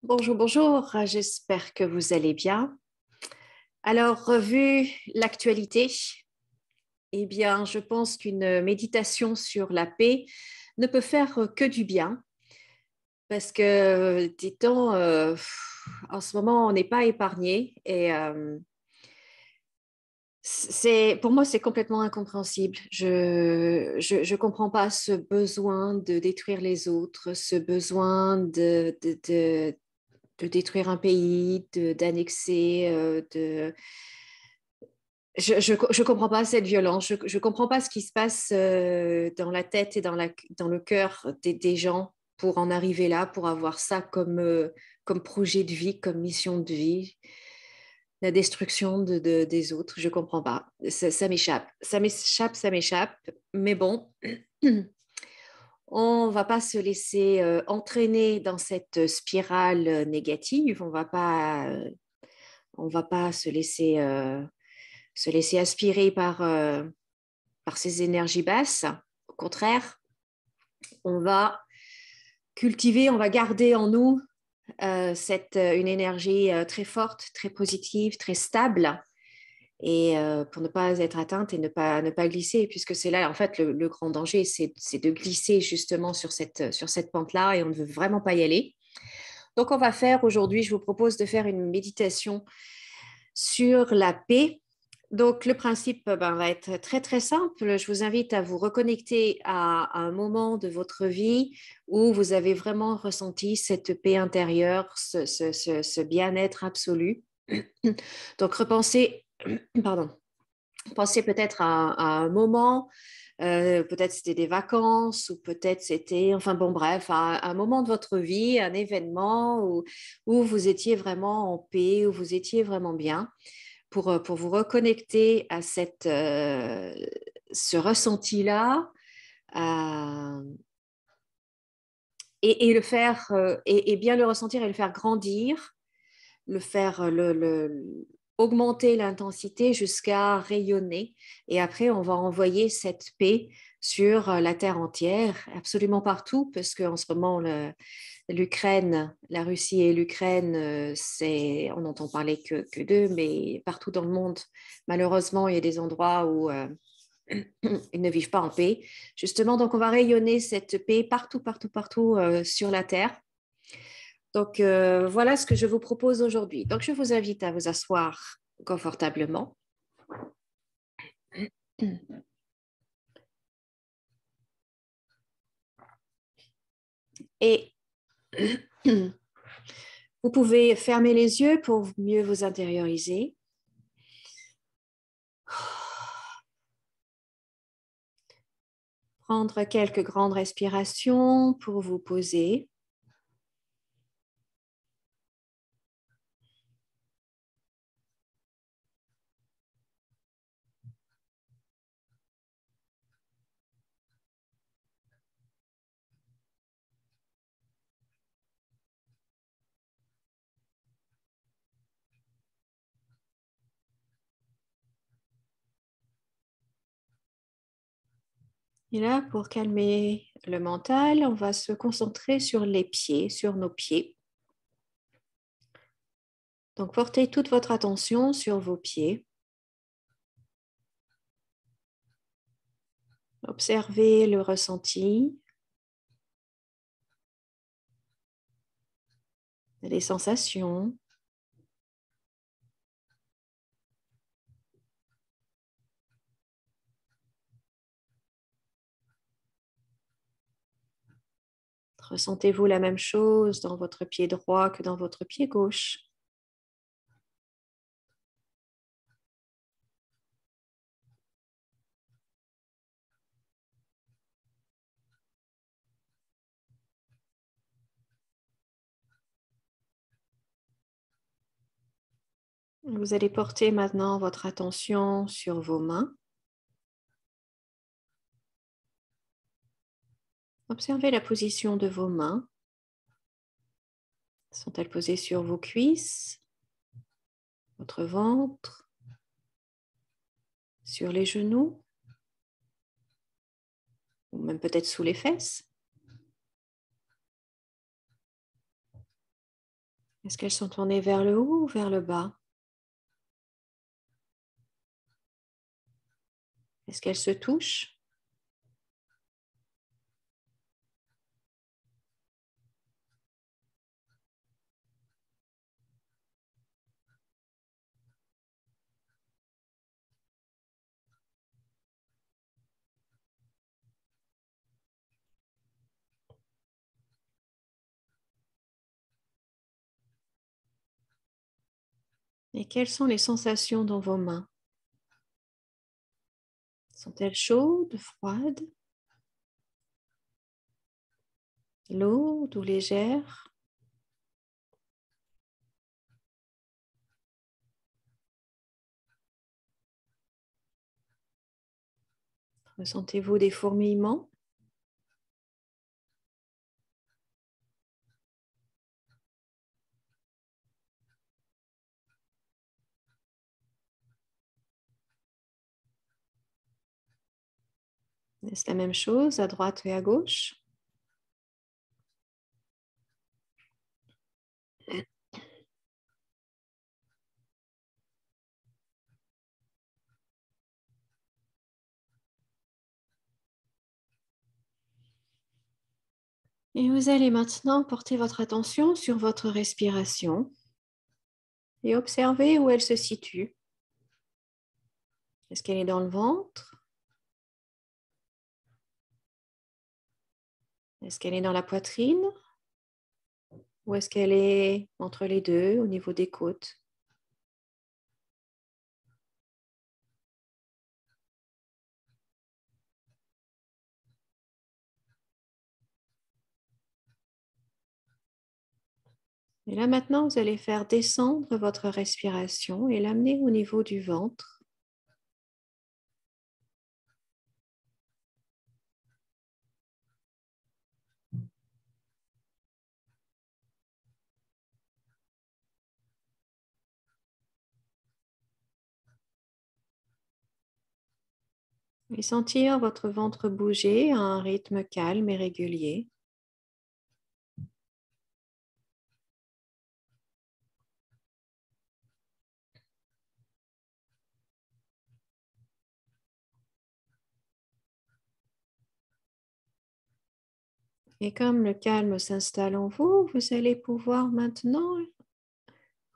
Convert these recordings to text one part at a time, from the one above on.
Bonjour, bonjour, j'espère que vous allez bien. Alors, vu l'actualité, eh bien, je pense qu'une méditation sur la paix ne peut faire que du bien parce que, dit-on, en ce moment, on n'est pas épargné et pour moi, c'est complètement incompréhensible. Je comprends pas ce besoin de détruire les autres, ce besoin de détruire un pays, d'annexer, je comprends pas cette violence. Je comprends pas ce qui se passe dans la tête et dans le cœur des gens pour en arriver là, pour avoir ça comme projet de vie, comme mission de vie. La destruction des autres, je comprends pas. Ça m'échappe. Ça m'échappe, ça m'échappe. Mais bon, on va pas se laisser entraîner dans cette spirale négative. On va pas se laisser aspirer par ces énergies basses. Au contraire, on va cultiver, on va garder en nous une énergie très forte, très positive, très stable, et pour ne pas être atteinte et ne pas glisser, puisque c'est là, en fait, le grand danger, c'est de glisser justement sur cette pente-là, et on ne veut vraiment pas y aller. Donc, on va faire aujourd'hui, je vous propose de faire une méditation sur la paix. Donc, le principe va être très, très simple. Je vous invite à vous reconnecter à un moment de votre vie où vous avez vraiment ressenti cette paix intérieure, ce bien-être absolu. Donc, pardon, pensez peut-être à un moment, peut-être c'était des vacances ou peut-être c'était, enfin bon, bref, à un moment de votre vie, un événement où vous étiez vraiment en paix, où vous étiez vraiment bien pour vous reconnecter à ce ressenti-là euh, et le faire, et bien le ressentir et le faire grandir, le faire, augmenter l'intensité jusqu'à rayonner. Et après, on va envoyer cette paix sur la terre entière, absolument partout, parce qu'en ce moment, l'Ukraine, la Russie et l'Ukraine, on n'entend parler que d'eux, mais partout dans le monde, malheureusement, il y a des endroits où ils ne vivent pas en paix. Justement, donc on va rayonner cette paix partout, partout, partout sur la terre. Donc voilà ce que je vous propose aujourd'hui. Donc je vous invite à vous asseoir confortablement. Et vous pouvez fermer les yeux pour mieux vous intérioriser. Prendre quelques grandes respirations pour vous poser. Et là, pour calmer le mental, on va se concentrer sur les pieds, sur nos pieds. Donc, portez toute votre attention sur vos pieds. Observez le ressenti, les sensations. Ressentez-vous la même chose dans votre pied droit que dans votre pied gauche? Vous allez porter maintenant votre attention sur vos mains. Observez la position de vos mains. Sont-elles posées sur vos cuisses, votre ventre, sur les genoux, ou même peut-être sous les fesses? Est-ce qu'elles sont tournées vers le haut ou vers le bas? Est-ce qu'elles se touchent? Et quelles sont les sensations dans vos mains? Sont-elles chaudes, froides, lourdes ou légères? Ressentez-vous des fourmillements? Est-ce la même chose à droite et à gauche? Et vous allez maintenant porter votre attention sur votre respiration et observer où elle se situe. Est-ce qu'elle est dans le ventre? Est-ce qu'elle est dans la poitrine? Ou est-ce qu'elle est entre les deux, au niveau des côtes? Et là maintenant, vous allez faire descendre votre respiration et l'amener au niveau du ventre. Et sentir votre ventre bouger à un rythme calme et régulier. Et comme le calme s'installe en vous, vous allez pouvoir maintenant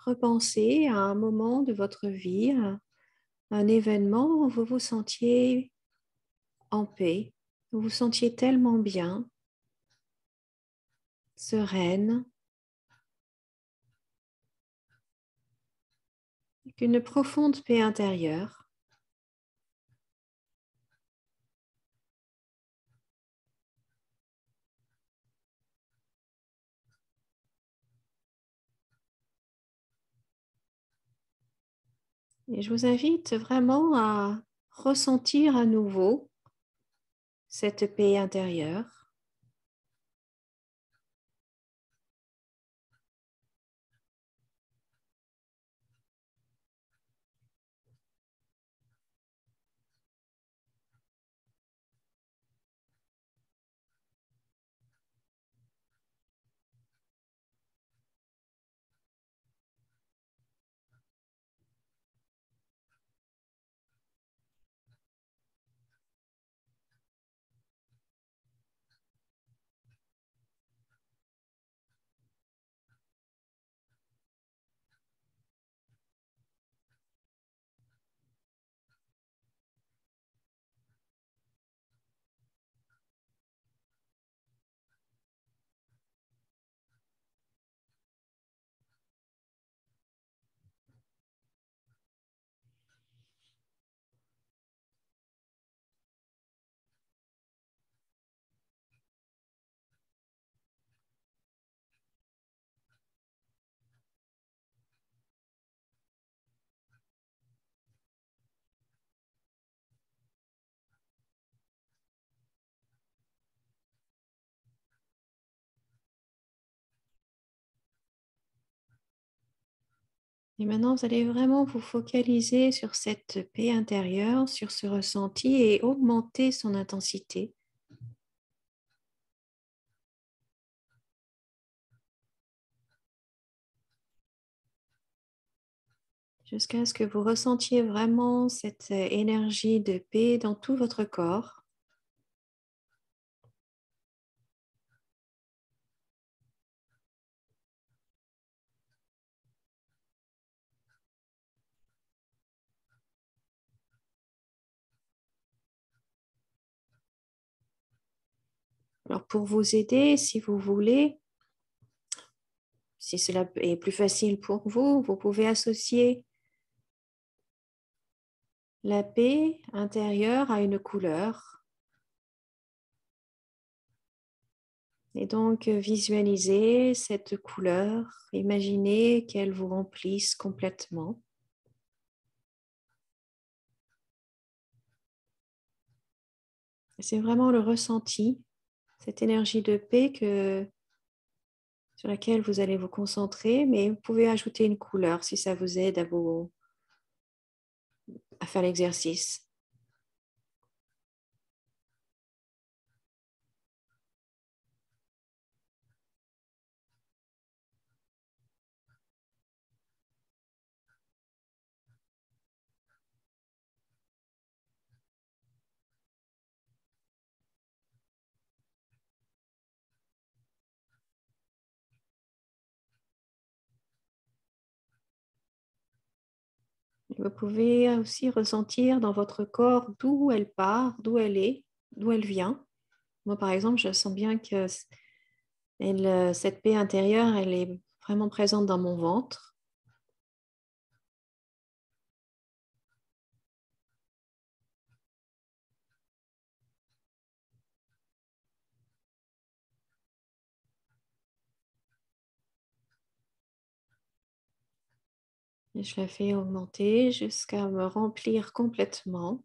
repenser à un moment de votre vie, à un événement où vous vous sentiez en paix, où vous vous sentiez tellement bien, sereine, avec une profonde paix intérieure. Et je vous invite vraiment à ressentir à nouveau cette paix intérieure. Et maintenant, vous allez vraiment vous focaliser sur cette paix intérieure, sur ce ressenti et augmenter son intensité. jusqu'à ce que vous ressentiez vraiment cette énergie de paix dans tout votre corps. Alors pour vous aider, si vous voulez, si cela est plus facile pour vous, vous pouvez associer la paix intérieure à une couleur. Et donc, visualisez cette couleur, imaginez qu'elle vous remplisse complètement. C'est vraiment le ressenti, cette énergie de paix sur laquelle vous allez vous concentrer, mais vous pouvez ajouter une couleur si ça vous aide à faire l'exercice. Vous pouvez aussi ressentir dans votre corps d'où elle part, d'où elle est, d'où elle vient. Moi, par exemple, je sens bien que cette paix intérieure, elle est vraiment présente dans mon ventre. Et je la fais augmenter jusqu'à me remplir complètement.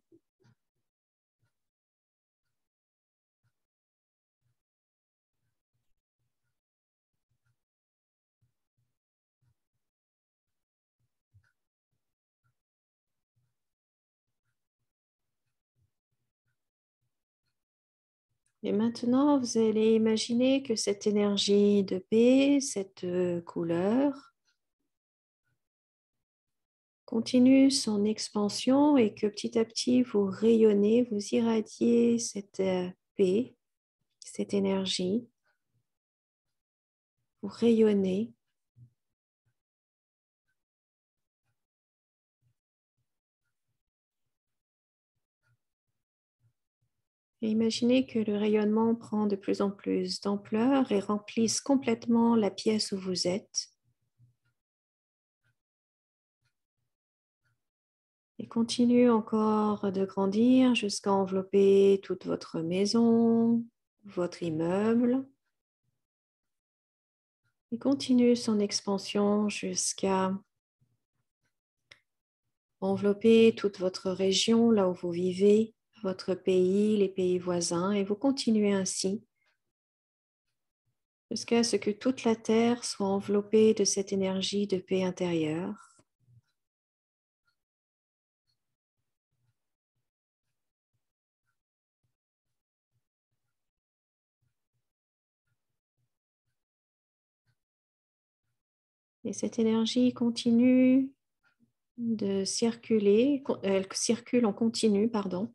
Et maintenant, vous allez imaginer que cette énergie de paix, cette couleur, continue son expansion et que petit à petit, vous rayonnez, vous irradiez cette paix, cette énergie, vous rayonnez. Et imaginez que le rayonnement prend de plus en plus d'ampleur et remplisse complètement la pièce où vous êtes. Et continue encore de grandir jusqu'à envelopper toute votre maison, votre immeuble. Et continue son expansion jusqu'à envelopper toute votre région, là où vous vivez, votre pays, les pays voisins. Et vous continuez ainsi jusqu'à ce que toute la terre soit enveloppée de cette énergie de paix intérieure. Et cette énergie continue de circuler, elle circule en continu, pardon.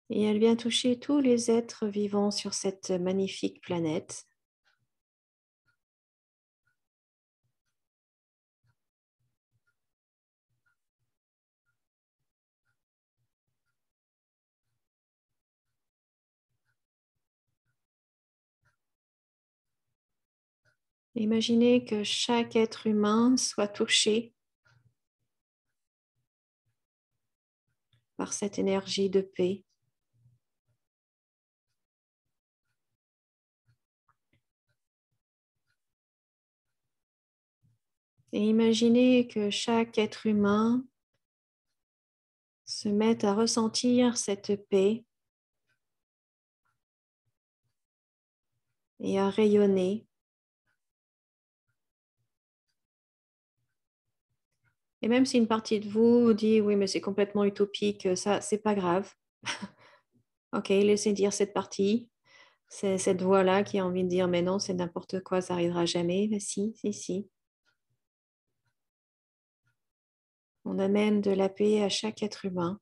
Et elle vient toucher tous les êtres vivants sur cette magnifique planète. Imaginez que chaque être humain soit touché par cette énergie de paix. Et imaginez que chaque être humain se mette à ressentir cette paix et à rayonner. Et même si une partie de vous dit oui, mais c'est complètement utopique, ça, c'est pas grave. Ok, laissez dire cette partie. C'est cette voix-là qui a envie de dire mais non, c'est n'importe quoi, ça arrivera jamais. Mais si, si, si. On amène de la paix à chaque être humain.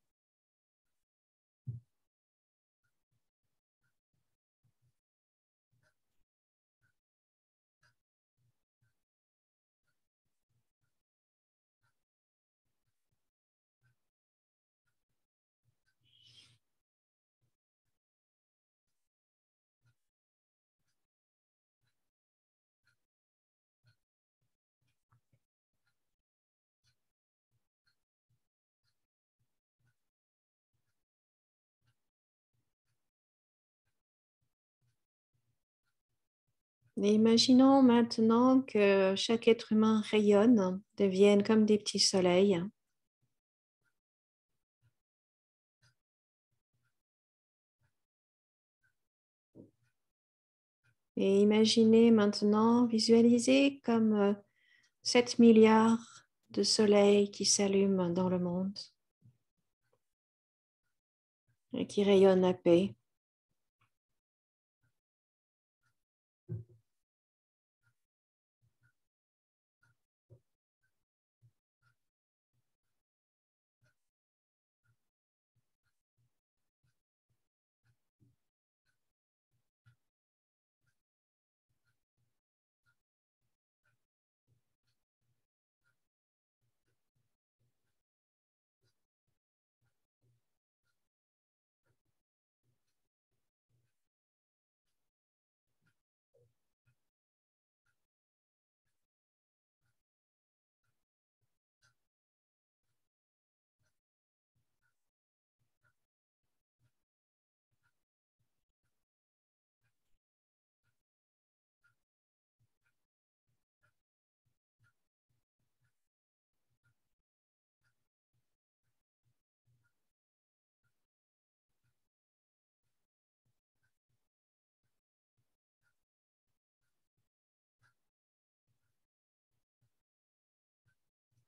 Et imaginons maintenant que chaque être humain rayonne, devienne comme des petits soleils. Et imaginez maintenant, visualisez comme 7 milliards de soleils qui s'allument dans le monde et qui rayonnent la paix.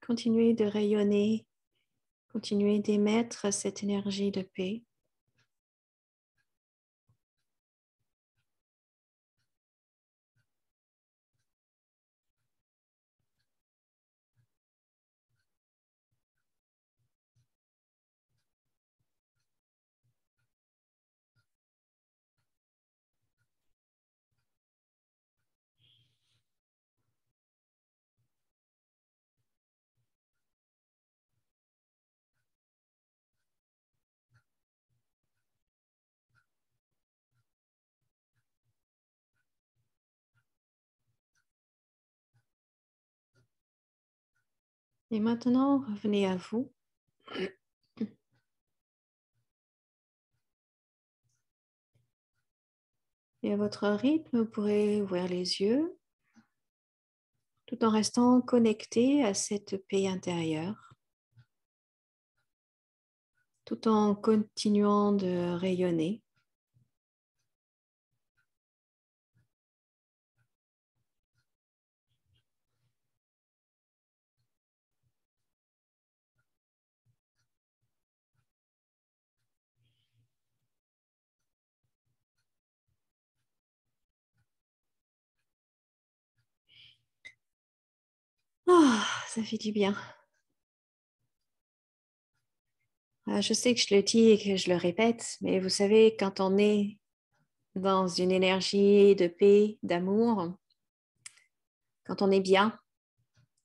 Continuez de rayonner, continuez d'émettre cette énergie de paix. Et maintenant, revenez à vous. Et à votre rythme, vous pourrez ouvrir les yeux tout en restant connecté à cette paix intérieure, tout en continuant de rayonner. Ah, ça fait du bien. Je sais que je le dis et que je le répète, mais vous savez, quand on est dans une énergie de paix, d'amour, quand on est bien,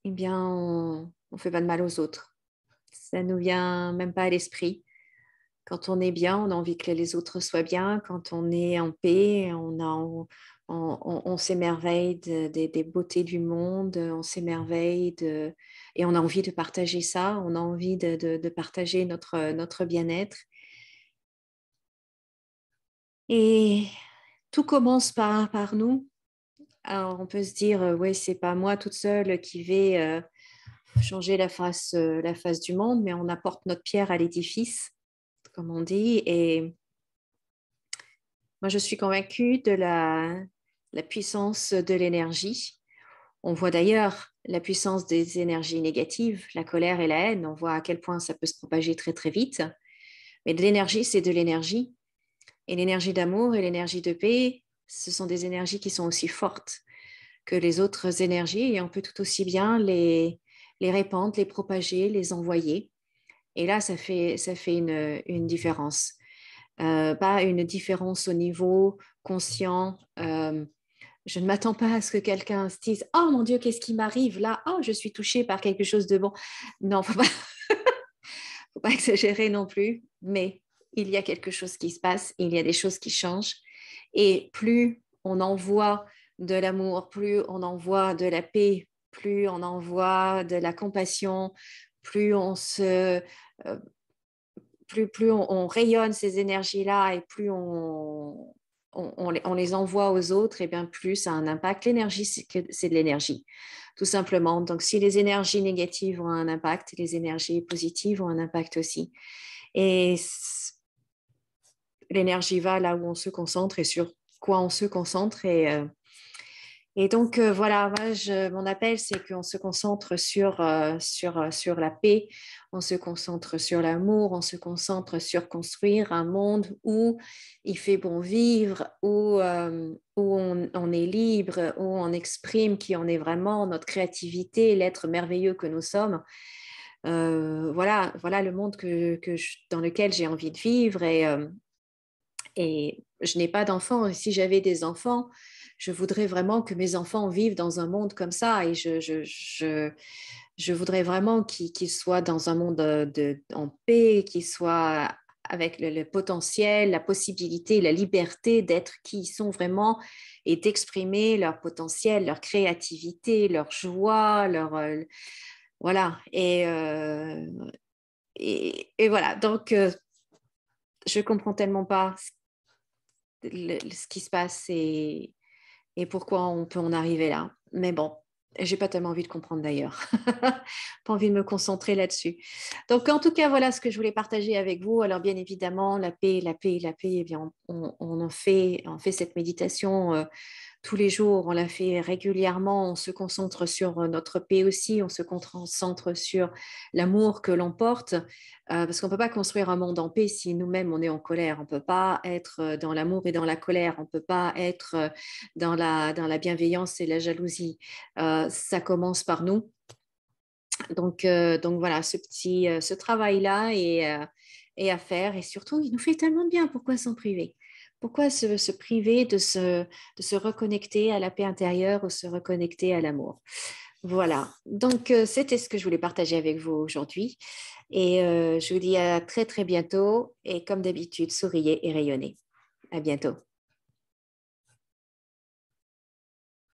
eh bien, on ne fait pas de mal aux autres. Ça nous vient même pas à l'esprit. Quand on est bien, on a envie que les autres soient bien. Quand on est en paix, on s'émerveille des beautés du monde, on s'émerveille et on a envie de partager ça, on a envie de partager notre bien-être. Et tout commence par nous. Alors, on peut se dire, ouais, c'est pas moi toute seule qui vais changer la face du monde, mais on apporte notre pierre à l'édifice, comme on dit. Et moi, je suis convaincue de la puissance de l'énergie. On voit d'ailleurs la puissance des énergies négatives, la colère et la haine. On voit à quel point ça peut se propager très, très vite. Mais de l'énergie, c'est de l'énergie. Et l'énergie d'amour et l'énergie de paix, ce sont des énergies qui sont aussi fortes que les autres énergies et on peut tout aussi bien les répandre, les propager, les envoyer. Et là, ça fait une différence. Pas une différence au niveau conscient. Je ne m'attends pas à ce que quelqu'un se dise « Oh mon Dieu, qu'est-ce qui m'arrive là? Oh, je suis touchée par quelque chose de bon. » Non, faut pas exagérer non plus, mais il y a quelque chose qui se passe, il y a des choses qui changent. Et plus on envoie de l'amour, plus on envoie de la paix, plus on envoie de la compassion, plus on se... plus on rayonne ces énergies-là et plus on les envoie aux autres, et bien plus ça a un impact. L'énergie, c'est de l'énergie, tout simplement. Donc, si les énergies négatives ont un impact, les énergies positives ont un impact aussi. Et l'énergie va là où on se concentre et sur quoi on se concentre. Et donc, voilà, moi, mon appel, c'est qu'on se concentre sur la paix, on se concentre sur l'amour, on se concentre sur construire un monde où il fait bon vivre, où on est libre, où on exprime qui on est vraiment, notre créativité, l'être merveilleux que nous sommes. Voilà le monde dans lequel j'ai envie de vivre. Et je n'ai pas d'enfants. Si j'avais des enfants, je voudrais vraiment que mes enfants vivent dans un monde comme ça. Et je voudrais vraiment qu'ils soient dans un monde en paix, qu'ils soient avec le potentiel, la possibilité, la liberté d'être qui ils sont vraiment et d'exprimer leur potentiel, leur créativité, leur joie, voilà. Et voilà. Donc, je comprends tellement pas ce qui se passe et pourquoi on peut en arriver là. Mais bon, j'ai pas tellement envie de comprendre d'ailleurs. Pas envie de me concentrer là-dessus. Donc, en tout cas, voilà ce que je voulais partager avec vous. Alors, bien évidemment, la paix, la paix, la paix, eh bien, on fait cette méditation tous les jours, on la fait régulièrement, on se concentre sur notre paix aussi, on se concentre sur l'amour que l'on porte, parce qu'on ne peut pas construire un monde en paix si nous-mêmes on est en colère, on ne peut pas être dans l'amour et dans la colère, on ne peut pas être dans la bienveillance et la jalousie. Ça commence par nous. Donc voilà, ce travail-là est à faire et surtout, il nous fait tellement de bien, pourquoi s'en priver? Pourquoi se priver de se reconnecter à la paix intérieure ou se reconnecter à l'amour? Voilà, donc c'était ce que je voulais partager avec vous aujourd'hui. Et je vous dis à très très bientôt. Et comme d'habitude, souriez et rayonnez. À bientôt.